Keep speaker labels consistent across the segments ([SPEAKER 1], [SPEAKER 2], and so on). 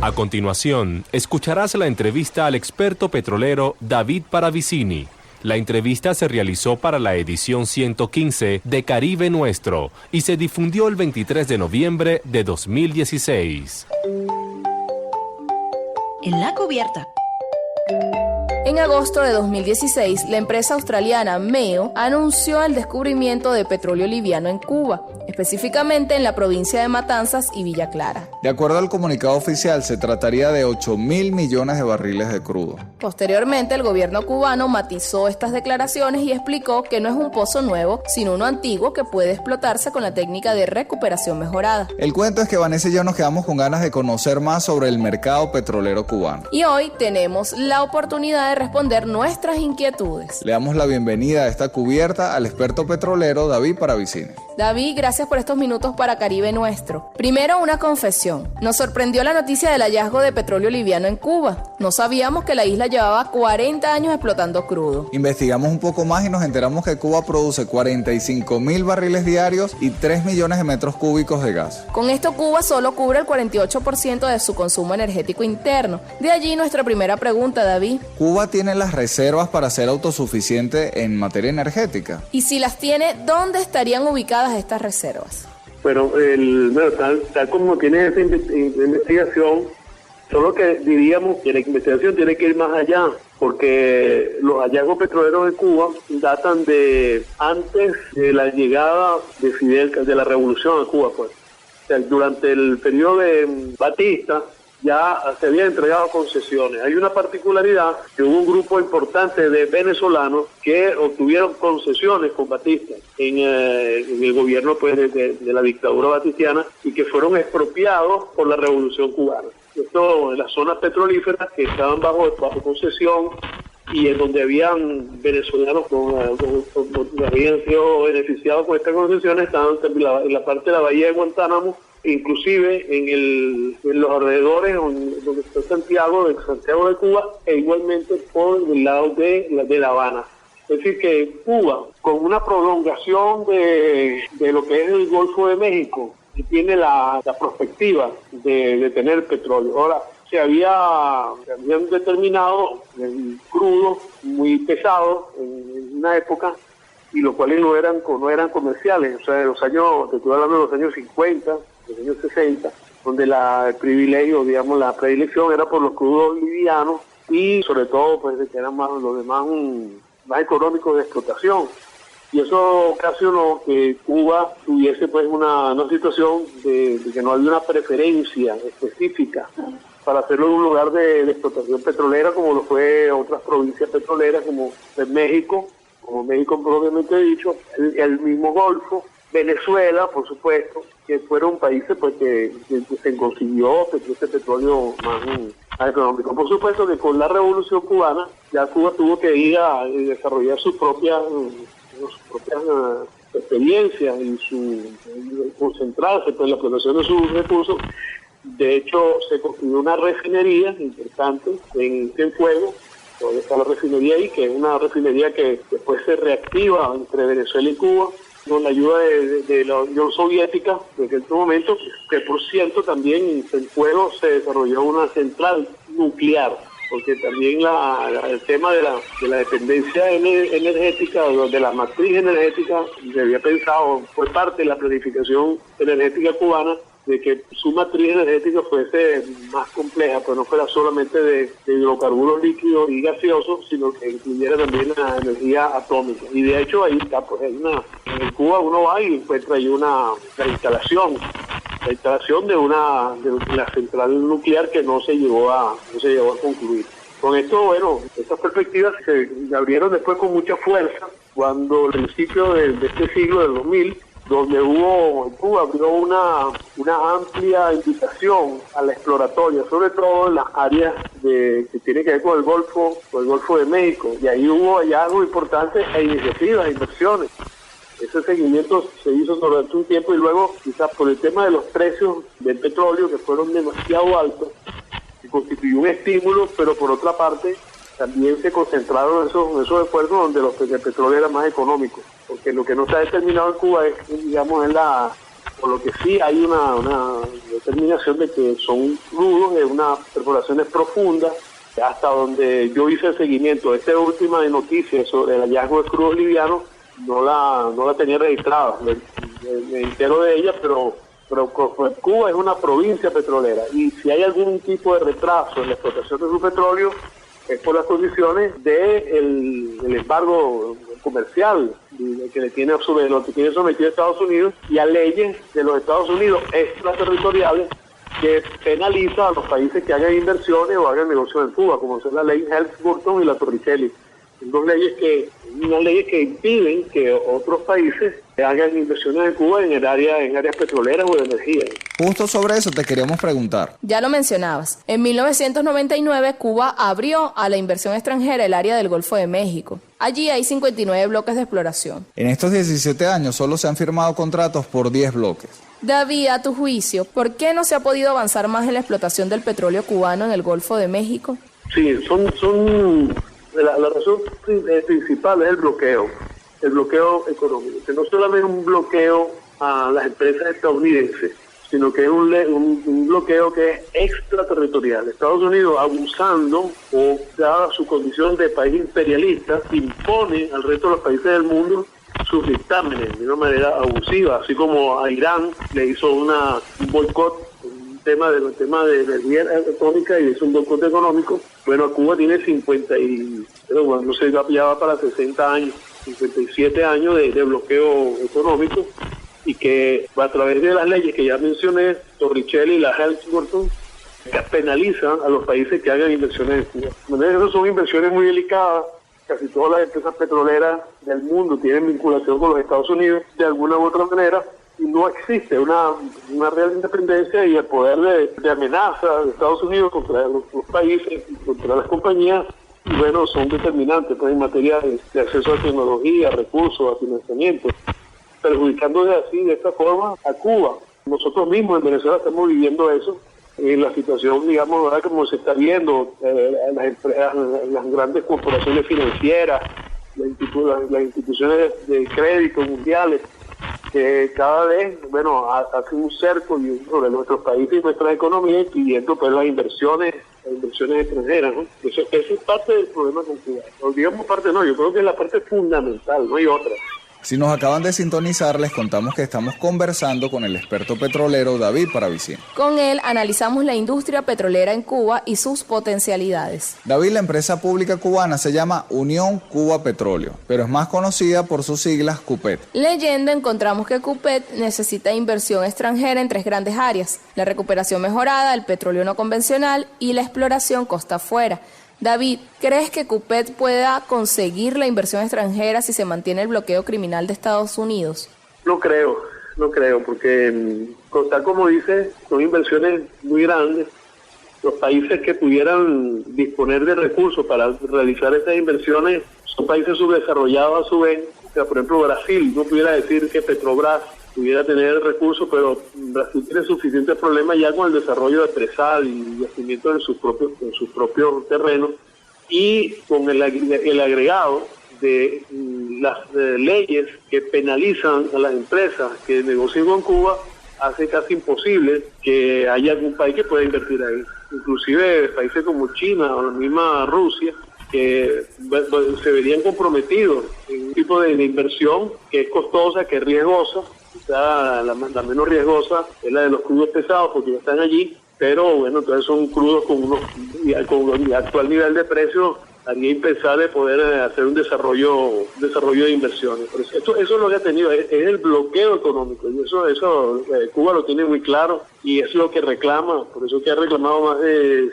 [SPEAKER 1] A continuación, escucharás la entrevista al experto petrolero David Paravicini. La entrevista se realizó para la edición 115 de Caribe Nuestro y se difundió el 23 de noviembre de 2016.
[SPEAKER 2] En la cubierta.
[SPEAKER 3] En agosto de 2016, la empresa australiana MEO anunció el descubrimiento de petróleo liviano en Cuba, específicamente en la provincia de Matanzas y Villa Clara.
[SPEAKER 4] De acuerdo al comunicado oficial, se trataría de 8.000 millones de barriles de crudo.
[SPEAKER 3] Posteriormente, el gobierno cubano matizó estas declaraciones y explicó que no es un pozo nuevo, sino uno antiguo que puede explotarse con la técnica de recuperación mejorada.
[SPEAKER 4] El cuento es que Vanessa y yo nos quedamos con ganas de conocer más sobre el mercado petrolero cubano.
[SPEAKER 3] Y hoy tenemos la oportunidad de responder nuestras inquietudes.
[SPEAKER 4] Le damos la bienvenida a esta cubierta al experto petrolero David Paravicini.
[SPEAKER 3] David, gracias por estos minutos para Caribe Nuestro. Primero, una confesión. Nos sorprendió la noticia del hallazgo de petróleo liviano en Cuba. No sabíamos que la isla llevaba 40 años explotando crudo.
[SPEAKER 4] Investigamos un poco más y nos enteramos que Cuba produce 45.000 barriles diarios y 3 millones de metros cúbicos de gas.
[SPEAKER 3] Con esto, Cuba solo cubre el 48% de su consumo energético interno. De allí nuestra primera pregunta, David.
[SPEAKER 4] ¿Cuba tiene las reservas para ser autosuficiente en materia energética?
[SPEAKER 3] Y si las tiene, ¿dónde estarían ubicadas estas reservas?
[SPEAKER 5] Bueno, tal como tiene esa investigación, solo que diríamos que la investigación tiene que ir más allá, porque los hallazgos petroleros de Cuba datan de antes de la llegada de Fidel, de la revolución a Cuba, pues. O sea, durante el periodo de Batista ya se habían entregado concesiones. Hay una particularidad, que hubo un grupo importante de venezolanos que obtuvieron concesiones con Batista en el gobierno, pues, de la dictadura batistiana, y que fueron expropiados por la revolución cubana. Esto en las zonas petrolíferas que estaban bajo concesión y en donde habían venezolanos que habían sido beneficiados con estas concesiones, estaban en la parte de la bahía de Guantánamo, inclusive en los alrededores donde está Santiago de Cuba, e igualmente por el lado de La Habana. Es decir, que Cuba, con una prolongación de lo que es el Golfo de México, tiene la perspectiva de tener petróleo. Ahora, se habían determinado crudos muy pesados en una época, y los cuales no eran comerciales. O sea, te estoy hablando de los años 50, los años 60, donde el privilegio, digamos, la predilección era por los crudos livianos, y sobre todo, pues, que eran los demás más económicos de explotación. Y eso ocasionó que Cuba tuviese, pues, una situación de que no había una preferencia específica para hacerlo en un lugar de explotación petrolera, como lo fue otras provincias petroleras, como México propiamente dicho, el mismo Golfo, Venezuela, por supuesto, que fueron países, pues, que se consiguió ese petróleo más económico. Por supuesto que con la Revolución Cubana ya Cuba tuvo que ir a desarrollar sus propias experiencias y concentrarse, pues, en la explotación de sus recursos. De hecho, se construyó una refinería importante en Cienfuegos. Todavía está la refinería ahí, que es una refinería que después se reactiva entre Venezuela y Cuba con la ayuda de la Unión Soviética desde este momento, que por cierto también en Cienfuegos se desarrolló una central nuclear, porque también el tema de la dependencia energética, de la matriz energética, se había pensado, fue parte de la planificación energética cubana, de que su matriz energética fuese más compleja, pues no fuera solamente de hidrocarburos líquidos y gaseosos, sino que incluyera también la energía atómica. Y de hecho ahí está, pues en Cuba uno va y encuentra ahí la instalación de la central nuclear que no se llegó a concluir. Con esto, bueno, estas perspectivas se abrieron después con mucha fuerza cuando al principio de este siglo, del 2000, donde Cuba abrió una amplia invitación a la exploratoria, sobre todo en las áreas que tienen que ver con el Golfo de México, y ahí hubo hallazgos importantes e iniciativas, inversiones. Ese seguimiento se hizo durante un tiempo, y luego, quizás por el tema de los precios del petróleo, que fueron demasiado altos, se constituyó un estímulo, pero por otra parte también se concentraron esos esfuerzos donde el petróleo era más económico, porque lo que no se ha determinado en Cuba es, digamos, es por lo que sí hay una determinación de que son crudos, de unas perforaciones profundas, hasta donde yo hice el seguimiento. Esta última noticia sobre el hallazgo de crudos livianos no la tenía registrada, me entero de ella, pero Cuba es una provincia petrolera y si hay algún tipo de retraso en la explotación de su petróleo es por las condiciones del embargo comercial que le tiene lo que tiene sometido a Estados Unidos y a leyes de los Estados Unidos extraterritoriales que penaliza a los países que hagan inversiones o hagan negocios en Cuba, como son la ley Helms-Burton y la Torricelli. Son unas leyes que impiden que otros países hagan inversiones en Cuba en áreas petroleras o de energía.
[SPEAKER 4] Justo sobre eso te queríamos preguntar.
[SPEAKER 3] Ya lo mencionabas. En 1999 Cuba abrió a la inversión extranjera el área del Golfo de México. Allí hay 59 bloques de exploración.
[SPEAKER 4] En estos 17 años solo se han firmado contratos por 10 bloques.
[SPEAKER 3] David, a tu juicio, ¿por qué no se ha podido avanzar más en la explotación del petróleo cubano en el Golfo de México?
[SPEAKER 5] Sí, la razón principal es el bloqueo económico, que no solamente es un bloqueo a las empresas estadounidenses, sino que es un bloqueo que es extraterritorial. Estados Unidos, abusando o dada su condición de país imperialista, impone al resto de los países del mundo sus dictámenes de una manera abusiva, así como a Irán le hizo un boicot, un tema de energía atómica y hizo un boicot económico. Bueno, Cuba tiene ya va para 60 años, 57 años de bloqueo económico y que a través de las leyes que ya mencioné, Torricelli y la Helms-Burton, penalizan a los países que hagan inversiones en Cuba. Esas son inversiones muy delicadas. Casi todas las empresas petroleras del mundo tienen vinculación con los Estados Unidos de alguna u otra manera y no existe una real independencia y el poder de amenaza de Estados Unidos contra los países, contra las compañías, y bueno, son determinantes en materia de acceso a tecnología, a recursos, a financiamiento, perjudicando de esta forma a Cuba. Nosotros mismos en Venezuela estamos viviendo eso. En la situación, digamos, ¿verdad? Como se está viendo, las grandes corporaciones financieras, las instituciones de crédito mundiales, que cada vez, hacen un cerco sobre nuestros países y nuestras economías, pidiendo pues las inversiones extranjeras, ¿no? Eso es parte del problema con Cuba. O digamos parte no, yo creo que es la parte fundamental, no hay otra.
[SPEAKER 4] Si nos acaban de sintonizar, les contamos que estamos conversando con el experto petrolero David Paravicini.
[SPEAKER 3] Con él analizamos la industria petrolera en Cuba y sus potencialidades.
[SPEAKER 4] David, la empresa pública cubana se llama Unión Cuba Petróleo, pero es más conocida por sus siglas CUPET.
[SPEAKER 3] Leyendo encontramos que CUPET necesita inversión extranjera en 3 grandes áreas: la recuperación mejorada, el petróleo no convencional y la exploración costa afuera. David, ¿crees que CUPET pueda conseguir la inversión extranjera si se mantiene el bloqueo criminal de Estados Unidos?
[SPEAKER 5] No creo, porque tal como dice, son inversiones muy grandes. Los países que pudieran disponer de recursos para realizar estas inversiones son países subdesarrollados a su vez. O sea, por ejemplo, Brasil, no pudiera decir que Petrobras pudiera tener recursos, pero Brasil tiene suficientes problemas ya con el desarrollo de presal y yacimientos en sus propios terrenos, y con el agregado de las leyes que penalizan a las empresas que negocian con Cuba, hace casi imposible que haya algún país que pueda invertir ahí. Inclusive países como China o la misma Rusia, que se verían comprometidos en un tipo de inversión que es costosa, que es riesgosa. Quizá la menos riesgosa es la de los crudos pesados porque ya están allí, pero bueno, entonces son crudos con el actual nivel de precio haría impensable poder hacer un desarrollo de inversiones. Por eso es lo que ha tenido, es el bloqueo económico, y eso Cuba lo tiene muy claro y es lo que reclama, por eso que ha reclamado más de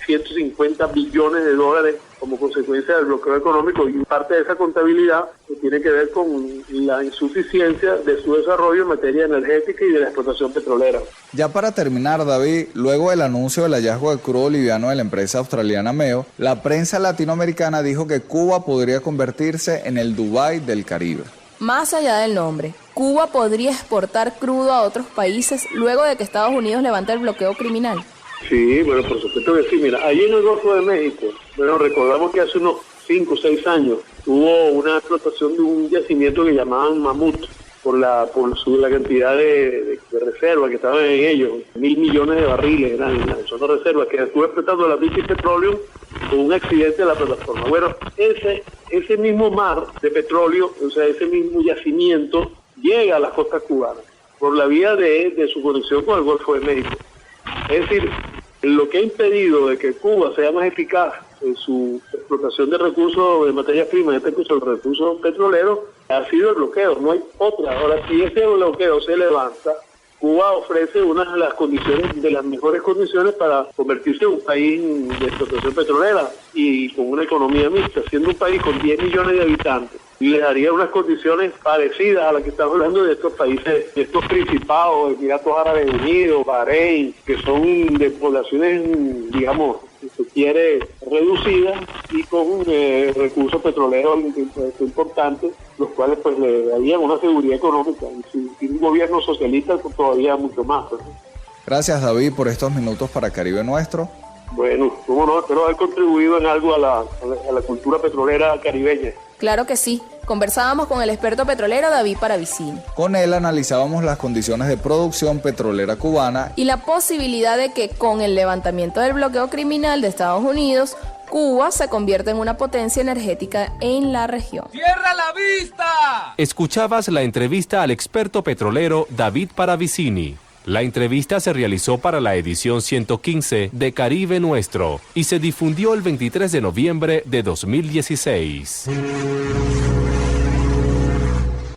[SPEAKER 5] 150 billones de dólares como consecuencia del bloqueo económico, y parte de esa contabilidad tiene que ver con la insuficiencia de su desarrollo en materia energética y de la explotación petrolera.
[SPEAKER 4] Ya para terminar, David, luego del anuncio del hallazgo de crudo liviano de la empresa australiana MEO, la prensa latinoamericana dijo que Cuba podría convertirse en el Dubái del Caribe.
[SPEAKER 3] Más allá del nombre, ¿Cuba podría exportar crudo a otros países luego de que Estados Unidos levante el bloqueo criminal?
[SPEAKER 5] Sí, bueno, por supuesto que sí. Mira, allí en el Golfo de México, recordamos que hace unos 5 o 6 años hubo una explotación de un yacimiento que llamaban Mamut, la cantidad de reservas que estaban en ellos, 1.000 millones de barriles eran las zonas de reservas, que estuvo explotando la British Petroleum con un accidente de la plataforma. Bueno, ese mismo mar de petróleo, o sea, ese mismo yacimiento, llega a las costas cubanas por la vía de su conexión con el Golfo de México. Es decir, lo que ha impedido de que Cuba sea más eficaz en su explotación de recursos de materias primas, en este caso el recurso petrolero, ha sido el bloqueo, no hay otra. Ahora, si ese bloqueo se levanta, Cuba ofrece una de las condiciones, de las mejores condiciones para convertirse en un país de explotación petrolera y con una economía mixta, siendo un país con 10 millones de habitantes. Y les daría unas condiciones parecidas a las que estamos hablando de estos países, de estos principados, Emiratos Árabes Unidos, Bahrein, que son de poblaciones, digamos, si se quiere, reducidas y con recursos petroleros importantes, los cuales pues le darían una seguridad económica. Y si un gobierno socialista, pues, todavía mucho más. ¿No?
[SPEAKER 4] Gracias, David, por estos minutos para Caribe Nuestro.
[SPEAKER 5] Bueno, cómo no, espero haber contribuido en algo a la cultura petrolera caribeña.
[SPEAKER 3] Claro que sí. Conversábamos con el experto petrolero David Paravicini.
[SPEAKER 4] Con él analizábamos las condiciones de producción petrolera cubana
[SPEAKER 3] y la posibilidad de que con el levantamiento del bloqueo criminal de Estados Unidos, Cuba se convierta en una potencia energética en la región.
[SPEAKER 2] ¡Cierra la vista!
[SPEAKER 1] Escuchabas la entrevista al experto petrolero David Paravicini. La entrevista se realizó para la edición 115 de Caribe Nuestro y se difundió el 23 de noviembre de 2016.